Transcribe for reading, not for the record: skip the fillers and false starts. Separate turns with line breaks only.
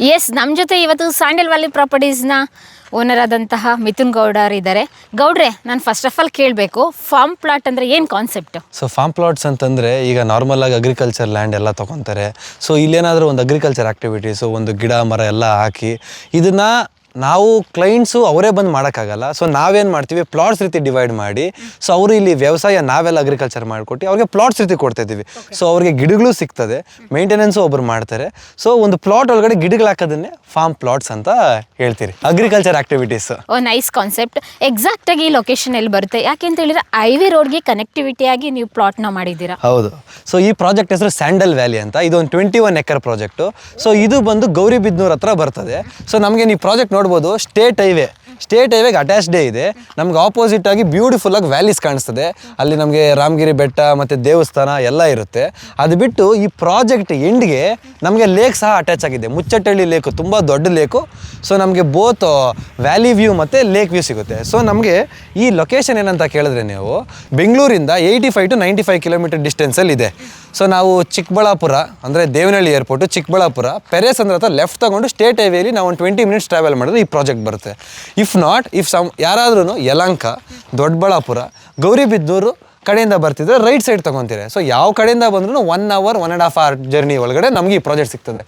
S, ನಮ್ಮ ಜೊತೆ ಇವತ್ತು ಸ್ಯಾಂಡಲ್ ವ್ಯಾಲಿ ಪ್ರಾಪರ್ಟೀಸ್ನ ಓನರ್ ಆದಂತಹ ಮಿಥುನ್ ಗೌಡರ್ ಇದ್ದಾರೆ. ಗೌಡ್ರೆ, ನಾನು ಫಸ್ಟ್ ಆಫ್ ಆಲ್ ಕೇಳಬೇಕು, ಫಾರ್ಮ್ ಪ್ಲಾಟ್ ಅಂದರೆ ಏನು ಕಾನ್ಸೆಪ್ಟ್?
ಸೊ ಫಾರ್ಮ್ ಪ್ಲಾಟ್ಸ್ ಅಂತಂದರೆ ಈಗ ನಾರ್ಮಲ್ ಆಗಿ ಅಗ್ರಿಕಲ್ಚರ್ ಲ್ಯಾಂಡ್ ಎಲ್ಲ ತೊಗೊತಾರೆ. ಸೊ ಇಲ್ಲೇನಾದರೂ ಒಂದು ಅಗ್ರಿಕಲ್ಚರ್ ಆ್ಯಕ್ಟಿವಿಟೀಸು, ಒಂದು ಗಿಡ ಮರ ಎಲ್ಲ ಹಾಕಿ ಇದನ್ನು ನಾವು ಕ್ಲೈಂಟ್ಸು ಅವರೇ ಬಂದು ಮಾಡೋಕ್ಕಾಗಲ್ಲ. ಸೊ ನಾವೇನು ಮಾಡ್ತೀವಿ, ಪ್ಲಾಟ್ಸ್ ರೀತಿ ಡಿವೈಡ್ ಮಾಡಿ, ಸೊ ಅವರು ಇಲ್ಲಿ ವ್ಯವಸಾಯ ನಾವೆಲ್ಲ ಅಗ್ರಿಕಲ್ಚರ್ ಮಾಡಿಕೊಟ್ಟು ಅವ್ರಿಗೆ ಪ್ಲಾಟ್ಸ್ ರೀತಿ ಕೊಡ್ತಾ ಇದ್ದೀವಿ. ಸೊ ಅವ್ರಿಗೆ ಗಿಡಗಳು ಸಿಗ್ತದೆ, ಮೇಂಟೆನೆನ್ಸು ಒಬ್ಬರು ಮಾಡ್ತಾರೆ. ಸೊ ಒಂದು ಪ್ಲಾಟ್ ಒಳಗಡೆ ಗಿಡಗಳು ಹಾಕೋದನ್ನೇ ಫಾರ್ಮ್ ಪ್ಲಾಟ್ಸ್ ಅಂತ ಹೇಳ್ತೀರಿ, ಅಗ್ರಿಕಲ್ಚರ್ ಆಕ್ಟಿವಿಟೀಸ್.
ಓ, ನೈಸ್ ಕಾನ್ಸೆಪ್ಟ್. ಎಕ್ಸಾಕ್ಟಾಗಿ ಈ ಲೊಕೇಶನ್ ಎಲ್ಲಿ ಬರುತ್ತೆ? ಯಾಕೆ ಅಂತ ಹೇಳಿದ್ರೆ ಹೈವೇ ರೋಡ್ಗೆ ಕನೆಕ್ಟಿವಿಟಿಯಾಗಿ ನೀವು ಪ್ಲಾಟ್ನ ಮಾಡಿದ್ದೀರಾ.
ಹೌದು. ಸೊ ಈ ಪ್ರಾಜೆಕ್ಟ್ ಹೆಸರು ಸ್ಯಾಂಡಲ್ ವ್ಯಾಲಿ ಅಂತ. ಇದು ಒಂದು 21 ಎಕರ್ ಪ್ರಾಜೆಕ್ಟು. ಸೊ ಇದು ಬಂದು ಗೌರಿಬಿದನೂರು ಹತ್ರ ಬರ್ತದೆ. ಸೊ ನಮಗೆ ನೀವು ಪ್ರಾಜೆಕ್ಟ್ ನೋಡ್ಬೋದು, ಸ್ಟೇಟ್ ಹೈವೇಗೆ ಅಟ್ಯಾಚ್ಡೇ ಇದೆ. ನಮ್ಗೆ ಆಪೋಸಿಟ್ ಆಗಿ ಬ್ಯೂಟಿಫುಲ್ ಆಗಿ ವ್ಯಾಲೀಸ್ ಕಾಣಿಸ್ತದೆ. ಅಲ್ಲಿ ನಮಗೆ ರಾಮಗಿರಿ ಬೆಟ್ಟ ಮತ್ತು ದೇವಸ್ಥಾನ ಎಲ್ಲ ಇರುತ್ತೆ. ಅದು ಬಿಟ್ಟು ಈ ಪ್ರಾಜೆಕ್ಟ್ ಎಂಡ್ಗೆ ನಮಗೆ ಲೇಕ್ ಸಹ ಅಟ್ಯಾಚ್ ಆಗಿದೆ, ಮುಚ್ಚಟ್ಟಹಳ್ಳಿ ಲೇಕು, ತುಂಬ ದೊಡ್ಡ ಲೇಕು. ಸೊ ನಮಗೆ ಬೋತ್ ವ್ಯಾಲಿ ವ್ಯೂ ಮತ್ತು ಲೇಕ್ ವ್ಯೂ ಸಿಗುತ್ತೆ. ಸೊ ನಮಗೆ ಈ ಲೊಕೇಶನ್ ಏನಂತ ಕೇಳಿದ್ರೆ, ನೀವು ಬೆಂಗಳೂರಿಂದ 85 to 95 ಕಿಲೋಮೀಟರ್ ಡಿಸ್ಟೆನ್ಸಲ್ಲಿ ಇದೆ. ಸೊ ನಾವು ಚಿಕ್ಕಬಳ್ಳಾಪುರ ಅಂದರೆ ದೇವನಹಳ್ಳಿ ಏರ್ಪೋರ್ಟು, ಚಿಕ್ಕಬಳ್ಳಾಪುರ ಪೆರೇಸ್ ಅಂದ್ರೆ ಹತ್ರ ಲೆಫ್ಟ್ ತಗೊಂಡು ಸ್ಟೇಟ್ ಹೈವೇಲಿ ನಾವು ಒಂದು 20 ಮಿನಿಟ್ಸ್ ಟ್ರಾವೆಲ್ ಮಾಡಿದ್ರೆ ಈ ಪ್ರಾಜೆಕ್ಟ್ ಬರುತ್ತೆ. ಇಫ್ ಯಾರಾದ್ರೂ ಯಲಹಂಕ, ದೊಡ್ಡಬಳ್ಳಾಪುರ, ಗೌರಿಬಿದನೂರು ಕಡೆಯಿಂದ ಬರ್ತಿದ್ರೆ ರೈಟ್ ಸೈಡ್ ತೊಗೊತೀರಿ. ಸೊ ಯಾವ ಕಡೆಯಿಂದ ಬಂದ್ರೂ 1 hour 1.5 hour ಜರ್ನಿ ಒಳಗಡೆ ನಮಗೆ ಈ ಪ್ರಾಜೆಕ್ಟ್ ಸಿಗ್ತದೆ.